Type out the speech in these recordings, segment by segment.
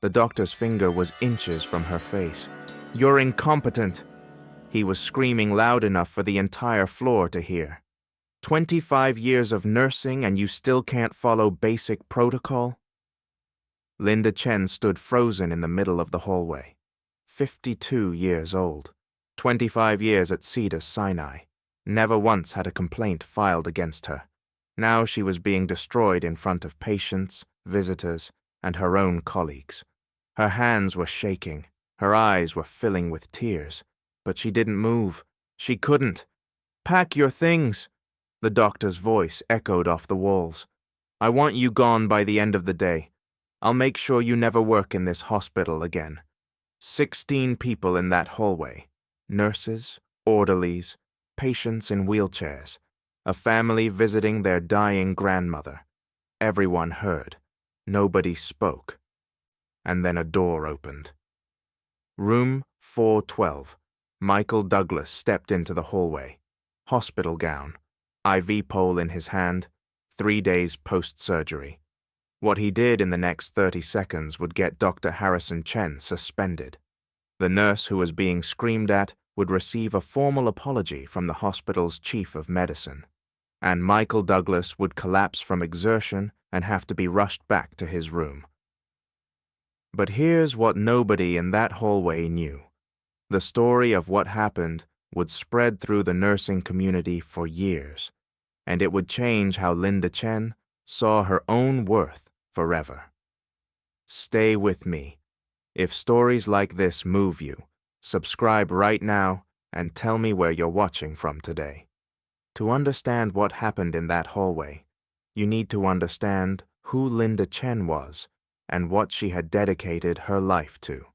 The doctor's finger was inches from her face. "You're incompetent!" He was screaming loud enough for the entire floor to hear. 25 years of nursing and you still can't follow basic protocol? Linda Chen stood frozen in the middle of the hallway. 52 years old. 25 years at Cedars-Sinai. Never once had a complaint filed against her. Now she was being destroyed in front of patients, visitors, and her own colleagues. Her hands were shaking. Her eyes were filling with tears. But she didn't move. She couldn't. "Pack your things!" The doctor's voice echoed off the walls. "I want you gone by the end of the day. I'll make sure you never work in this hospital again." 16 people in that hallway. Nurses, orderlies, patients in wheelchairs, a family visiting their dying grandmother. Everyone heard. Nobody spoke. And then a door opened. Room 412. Michael Douglas stepped into the hallway. Hospital gown, IV pole in his hand, 3 days post-surgery. What he did in the next 30 seconds would get Dr. Harrison Chen suspended. The nurse who was being screamed at would receive a formal apology from the hospital's chief of medicine. And Michael Douglas would collapse from exertion and have to be rushed back to his room. But here's what nobody in that hallway knew. The story of what happened would spread through the nursing community for years, and it would change how Linda Chen saw her own worth forever. Stay with me. If stories like this move you, subscribe right now and tell me where you're watching from today. To understand what happened in that hallway, you need to understand who Linda Chen was and what she had dedicated her life to.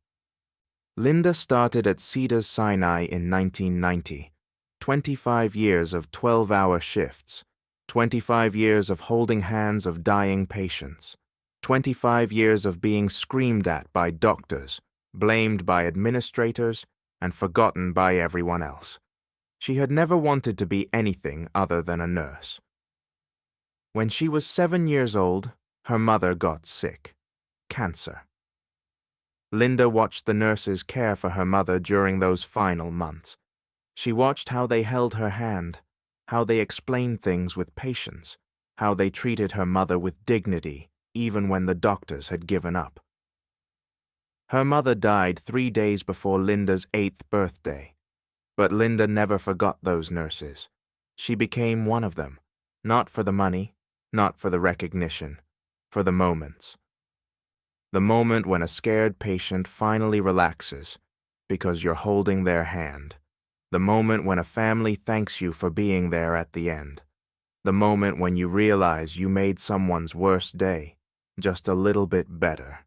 Linda started at Cedars-Sinai in 1990, 25 years of 12-hour shifts, 25 years of holding hands of dying patients, 25 years of being screamed at by doctors, blamed by administrators, and forgotten by everyone else. She had never wanted to be anything other than a nurse. When she was 7 years old, her mother got sick. Cancer. Linda watched the nurses care for her mother during those final months. She watched how they held her hand, how they explained things with patience, how they treated her mother with dignity, even when the doctors had given up. Her mother died 3 days before Linda's 8th birthday. But Linda never forgot those nurses. She became one of them, not for the money, not for the recognition, for the moments. The moment when a scared patient finally relaxes because you're holding their hand. The moment when a family thanks you for being there at the end. The moment when you realize you made someone's worst day just a little bit better.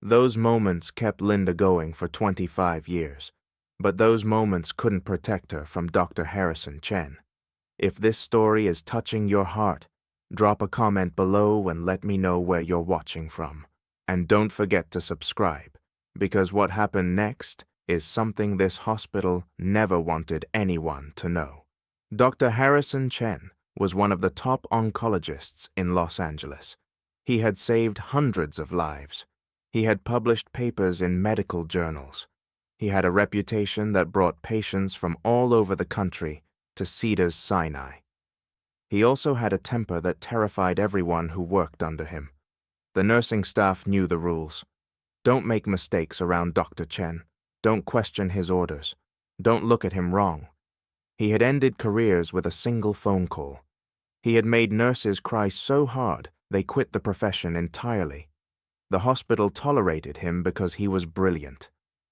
Those moments kept Linda going for 25 years, but those moments couldn't protect her from Dr. Harrison Chen. If this story is touching your heart, drop a comment below and let me know where you're watching from. And don't forget to subscribe, because what happened next is something this hospital never wanted anyone to know. Dr. Harrison Chen was one of the top oncologists in Los Angeles. He had saved hundreds of lives. He had published papers in medical journals. He had a reputation that brought patients from all over the country to Cedars-Sinai. He also had a temper that terrified everyone who worked under him. The nursing staff knew the rules. Don't make mistakes around Dr. Chen. Don't question his orders. Don't look at him wrong. He had ended careers with a single phone call. He had made nurses cry so hard they quit the profession entirely. The hospital tolerated him because he was brilliant.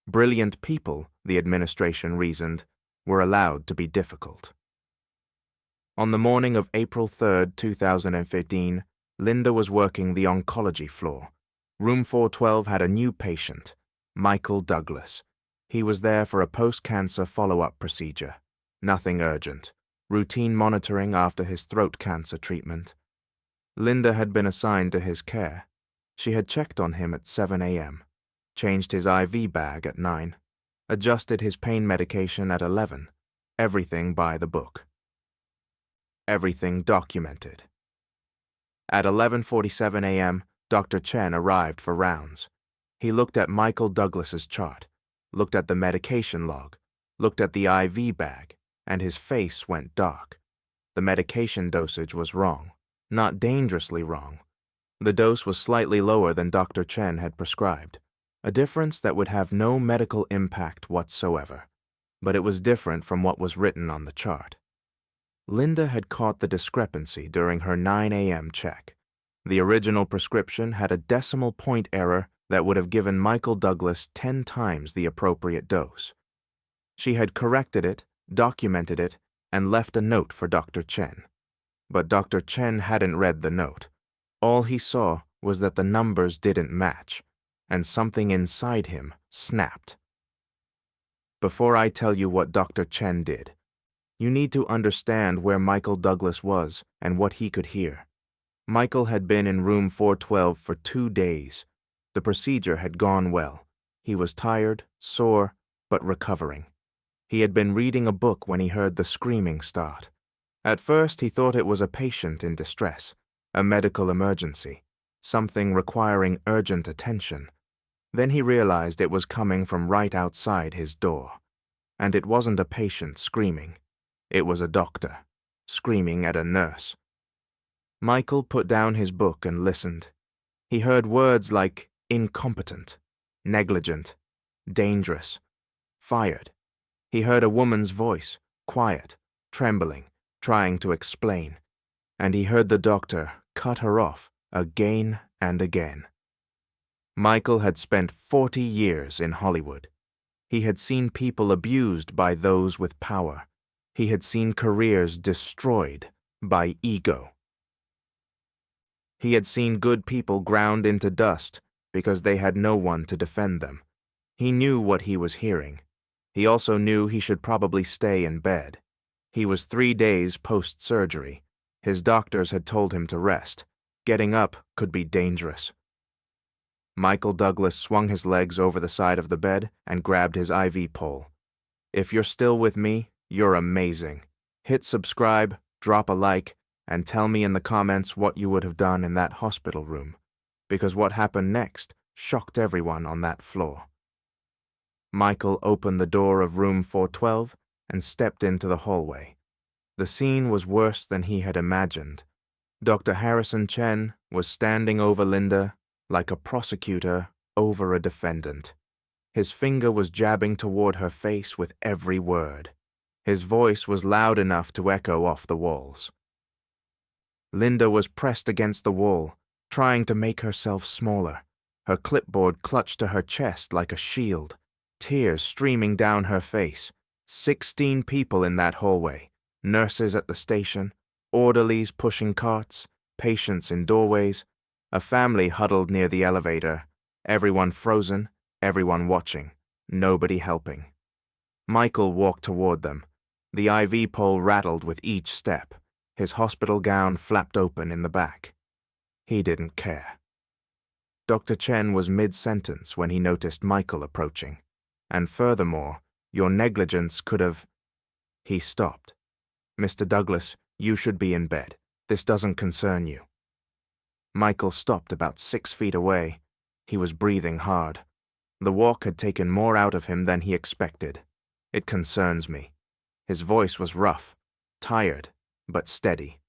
Brilliant people, the administration reasoned, were allowed to be difficult. On the morning of April 3, 2015, Linda was working the oncology floor. Room 412 had a new patient, Michael Douglas. He was there for a post-cancer follow-up procedure. Nothing urgent. Routine monitoring after his throat cancer treatment. Linda had been assigned to his care. She had checked on him at 7 a.m., changed his IV bag at 9, adjusted his pain medication at 11. Everything by the book. Everything documented. At 11:47 a.m., Dr. Chen arrived for rounds. He looked at Michael Douglas's chart, looked at the medication log, looked at the IV bag, and his face went dark. The medication dosage was wrong, not dangerously wrong. The dose was slightly lower than Dr. Chen had prescribed, a difference that would have no medical impact whatsoever, but it was different from what was written on the chart. Linda had caught the discrepancy during her 9 a.m. check. The original prescription had a decimal point error that would have given Michael Douglas 10 times the appropriate dose. She had corrected it, documented it, and left a note for Dr. Chen. But Dr. Chen hadn't read the note. All he saw was that the numbers didn't match, and something inside him snapped. Before I tell you what Dr. Chen did, you need to understand where Michael Douglas was and what he could hear. Michael had been in room 412 for 2 days. The procedure had gone well. He was tired, sore, but recovering. He had been reading a book when he heard the screaming start. At first, he thought it was a patient in distress, a medical emergency, something requiring urgent attention. Then he realized it was coming from right outside his door. And it wasn't a patient screaming. It was a doctor, screaming at a nurse. Michael put down his book and listened. He heard words like incompetent, negligent, dangerous, fired. He heard a woman's voice, quiet, trembling, trying to explain. And he heard the doctor cut her off again and again. Michael had spent 40 years in Hollywood. He had seen people abused by those with power. He had seen careers destroyed by ego. He had seen good people ground into dust because they had no one to defend them. He knew what he was hearing. He also knew he should probably stay in bed. He was 3 days post-surgery. His doctors had told him to rest. Getting up could be dangerous. Michael Douglas swung his legs over the side of the bed and grabbed his IV pole. If you're still with me, you're amazing. Hit subscribe, drop a like, and tell me in the comments what you would have done in that hospital room, because what happened next shocked everyone on that floor. Michael opened the door of room 412 and stepped into the hallway. The scene was worse than he had imagined. Dr. Harrison Chen was standing over Linda like a prosecutor over a defendant. His finger was jabbing toward her face with every word. His voice was loud enough to echo off the walls. Linda was pressed against the wall, trying to make herself smaller. Her clipboard clutched to her chest like a shield, tears streaming down her face. 16 people in that hallway, nurses at the station, orderlies pushing carts, patients in doorways, a family huddled near the elevator, everyone frozen, everyone watching, nobody helping. Michael walked toward them. The IV pole rattled with each step. His hospital gown flapped open in the back. He didn't care. Dr. Chen was mid-sentence when he noticed Michael approaching. And furthermore, your negligence could have... He stopped. Mr. Douglas, you should be in bed. This doesn't concern you. Michael stopped about 6 feet away. He was breathing hard. The walk had taken more out of him than he expected. It concerns me. His voice was rough, tired, but steady.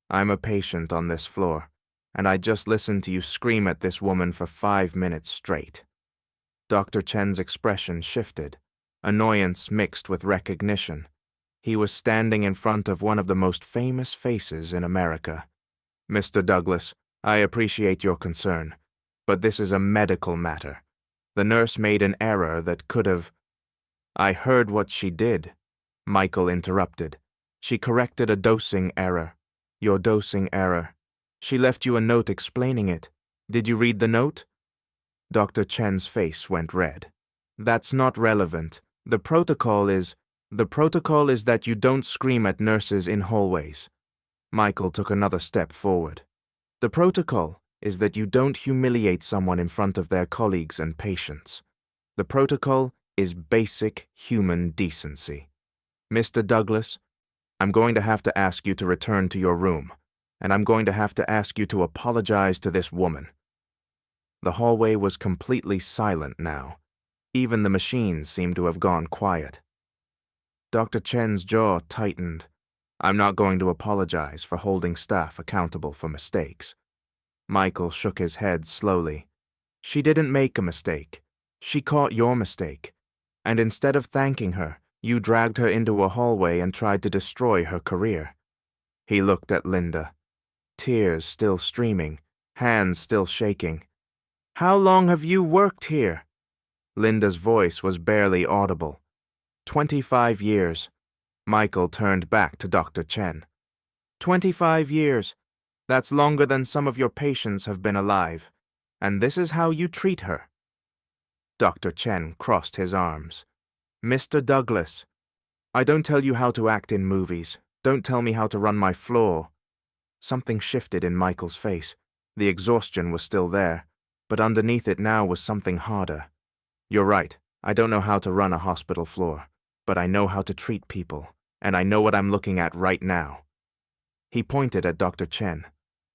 I'm a patient on this floor, and I just listened to you scream at this woman for 5 minutes straight. Dr. Chen's expression shifted, annoyance mixed with recognition. He was standing in front of one of the most famous faces in America. Mr. Douglas, I appreciate your concern, but this is a medical matter. The nurse made an error that could have... I heard what she did, Michael interrupted. She corrected a dosing error. Your dosing error. She left you a note explaining it. Did you read the note? Dr. Chen's face went red. That's not relevant. The protocol is that you don't scream at nurses in hallways. Michael took another step forward. The protocol is that you don't humiliate someone in front of their colleagues and patients. The protocol is basic human decency. Mr. Douglas, I'm going to have to ask you to return to your room, and I'm going to have to ask you to apologize to this woman. The hallway was completely silent now. Even the machines seemed to have gone quiet. Dr. Chen's jaw tightened. I'm not going to apologize for holding staff accountable for mistakes. Michael shook his head slowly. She didn't make a mistake. She caught your mistake. And instead of thanking her, you dragged her into a hallway and tried to destroy her career. He looked at Linda. Tears still streaming, hands still shaking. How long have you worked here? Linda's voice was barely audible. 25 years. Michael turned back to Dr. Chen. 25 years. That's longer than some of your patients have been alive. And this is how you treat her. Dr. Chen crossed his arms. Mr. Douglas, I don't tell you how to act in movies. Don't tell me how to run my floor. Something shifted in Michael's face. The exhaustion was still there, but underneath it now was something harder. You're right, I don't know how to run a hospital floor, but I know how to treat people, and I know what I'm looking at right now. He pointed at Dr. Chen.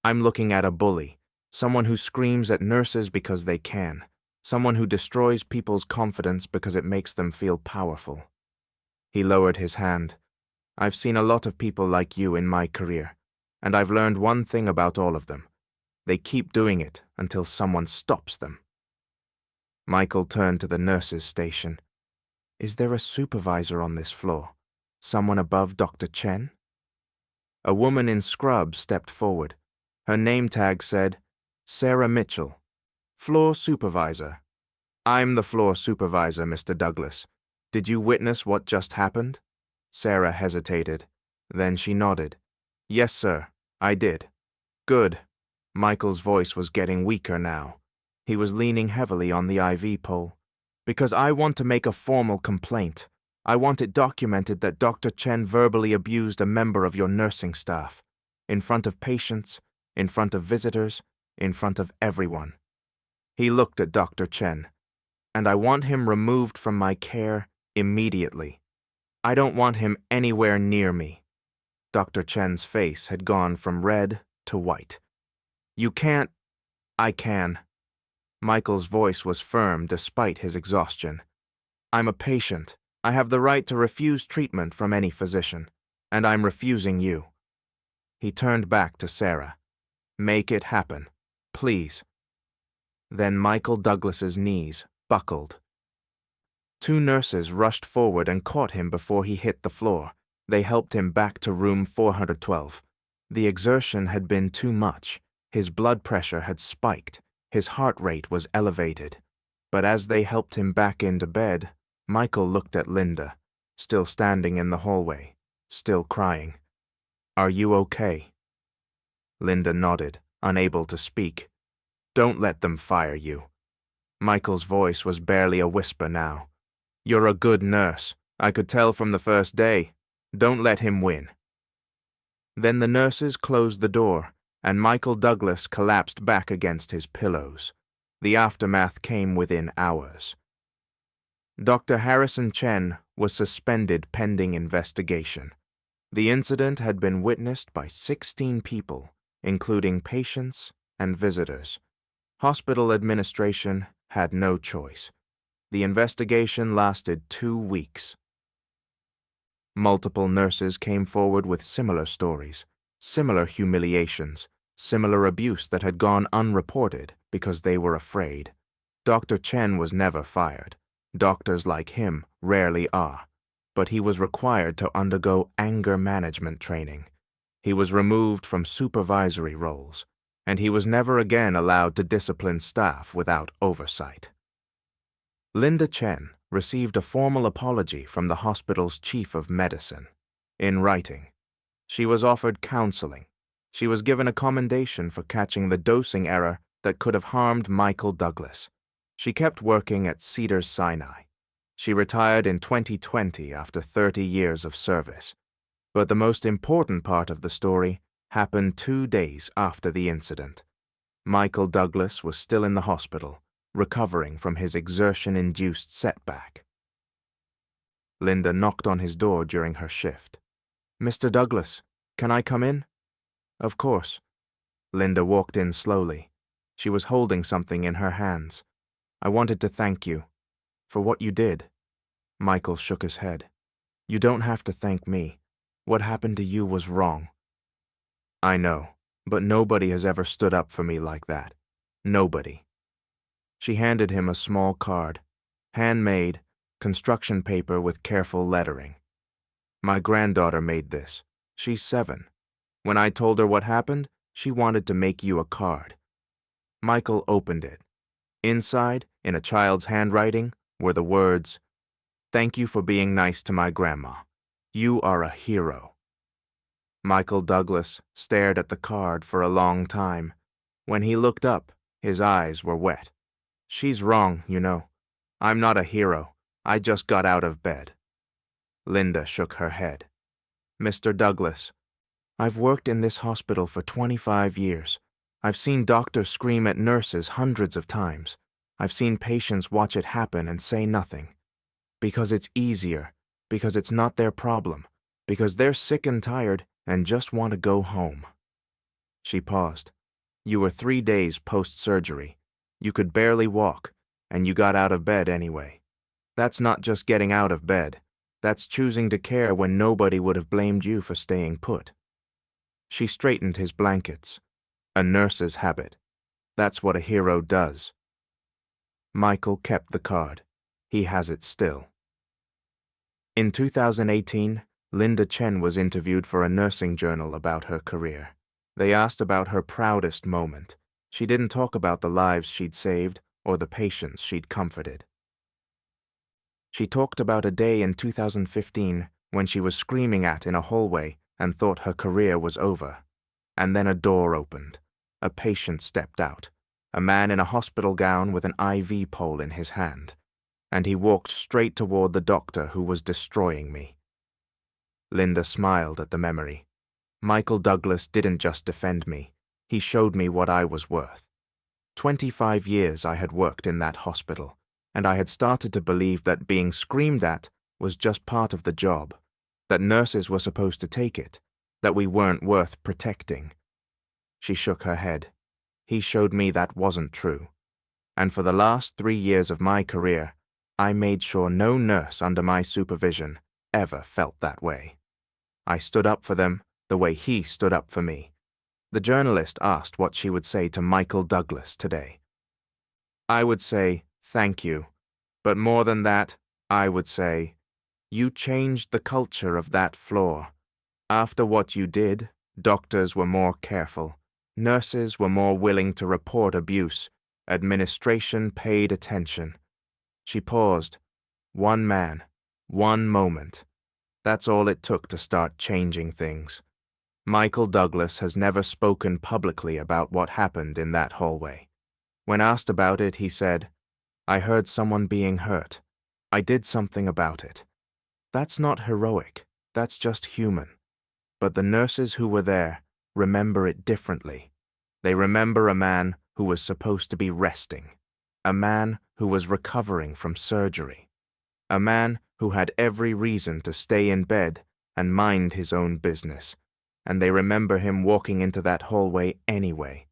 I'm looking at a bully, someone who screams at nurses because they can, someone who destroys people's confidence because it makes them feel powerful. He lowered his hand. I've seen a lot of people like you in my career, and I've learned one thing about all of them. They keep doing it until someone stops them. Michael turned to the nurses' station. Is there a supervisor on this floor? Someone above Dr. Chen? A woman in scrubs stepped forward. Her name tag said, Sarah Mitchell, floor supervisor. I'm the floor supervisor, Mr. Douglas. Did you witness what just happened? Sarah hesitated. Then she nodded. Yes, sir, I did. Good. Michael's voice was getting weaker now. He was leaning heavily on the IV pole. Because I want to make a formal complaint. I want it documented that Dr. Chen verbally abused a member of your nursing staff. In front of patients, in front of visitors, in front of everyone. He looked at Dr. Chen. And I want him removed from my care immediately. I don't want him anywhere near me. Dr. Chen's face had gone from red to white. You can't. I can. Michael's voice was firm despite his exhaustion. I'm a patient. I have the right to refuse treatment from any physician, and I'm refusing you. He turned back to Sarah. Make it happen, please. Then Michael Douglas's knees buckled. Two nurses rushed forward and caught him before he hit the floor. They helped him back to room 412. The exertion had been too much. His blood pressure had spiked. His heart rate was elevated. But as they helped him back into bed, Michael looked at Linda, still standing in the hallway, still crying. Are you okay? Linda nodded, unable to speak. Don't let them fire you. Michael's voice was barely a whisper now. You're a good nurse. I could tell from the first day. Don't let him win. Then the nurses closed the door, and Michael Douglas collapsed back against his pillows. The aftermath came within hours. Dr. Harrison Chen was suspended pending investigation. The incident had been witnessed by 16 people, including patients and visitors. Hospital administration had no choice. The investigation lasted 2 weeks. Multiple nurses came forward with similar stories, similar humiliations, similar abuse that had gone unreported because they were afraid. Dr. Chen was never fired. Doctors like him rarely are. But he was required to undergo anger management training. He was removed from supervisory roles, and he was never again allowed to discipline staff without oversight. Linda Chen received a formal apology from the hospital's chief of medicine. In writing, she was offered counseling. She was given a commendation for catching the dosing error that could have harmed Michael Douglas. She kept working at Cedars-Sinai. She retired in 2020 after 30 years of service. But the most important part of the story happened 2 days after the incident. Michael Douglas was still in the hospital, recovering from his exertion-induced setback. Linda knocked on his door during her shift. Mr. Douglas, can I come in? Of course. Linda walked in slowly. She was holding something in her hands. I wanted to thank you for what you did. Michael shook his head. You don't have to thank me. What happened to you was wrong. I know, but nobody has ever stood up for me like that. Nobody. She handed him a small card, handmade, construction paper with careful lettering. My granddaughter made this. She's 7. When I told her what happened, she wanted to make you a card. Michael opened it. Inside, in a child's handwriting, were the words, "Thank you for being nice to my grandma. You are a hero." Michael Douglas stared at the card for a long time. When he looked up, his eyes were wet. She's wrong, you know. I'm not a hero. I just got out of bed. Linda shook her head. Mr. Douglas, I've worked in this hospital for 25 years. I've seen doctors scream at nurses hundreds of times. I've seen patients watch it happen and say nothing. Because it's easier, because it's not their problem, because they're sick and tired and just want to go home. She paused. You were 3 days post-surgery. You could barely walk, and you got out of bed anyway. That's not just getting out of bed. That's choosing to care when nobody would have blamed you for staying put. She straightened his blankets. A nurse's habit. That's what a hero does. Michael kept the card. He has it still. In 2018, Linda Chen was interviewed for a nursing journal about her career. They asked about her proudest moment. She didn't talk about the lives she'd saved or the patients she'd comforted. She talked about a day in 2015 when she was screaming in a hallway and thought her career was over. And then a door opened. A patient stepped out, a man in a hospital gown with an IV pole in his hand, and he walked straight toward the doctor who was destroying me. Linda smiled at the memory. Michael Douglas didn't just defend me. He showed me what I was worth. 25 years I had worked in that hospital, and I had started to believe that being screamed at was just part of the job, that nurses were supposed to take it, that we weren't worth protecting. She shook her head. He showed me that wasn't true. And for the last 3 years of my career, I made sure no nurse under my supervision ever felt that way. I stood up for them the way he stood up for me. The journalist asked what she would say to Michael Douglas today. I would say, thank you. But more than that, I would say, you changed the culture of that floor. After what you did, doctors were more careful. Nurses were more willing to report abuse. Administration paid attention. She paused. One man, one moment. That's all it took to start changing things. Michael Douglas has never spoken publicly about what happened in that hallway. When asked about it, he said, I heard someone being hurt. I did something about it. That's not heroic. That's just human. But the nurses who were there remember it differently. They remember a man who was supposed to be resting, a man who was recovering from surgery, a man who had every reason to stay in bed and mind his own business. And they remember him walking into that hallway anyway,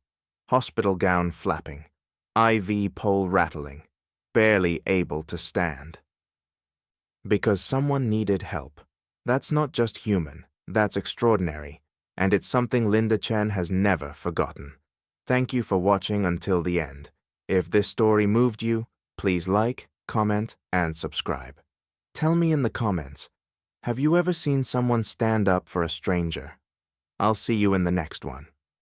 hospital gown flapping, IV pole rattling, barely able to stand. Because someone needed help. That's not just human, that's extraordinary, and it's something Linda Chen has never forgotten. Thank you for watching until the end. If this story moved you, please like, comment, and subscribe. Tell me in the comments, have you ever seen someone stand up for a stranger? I'll see you in the next one.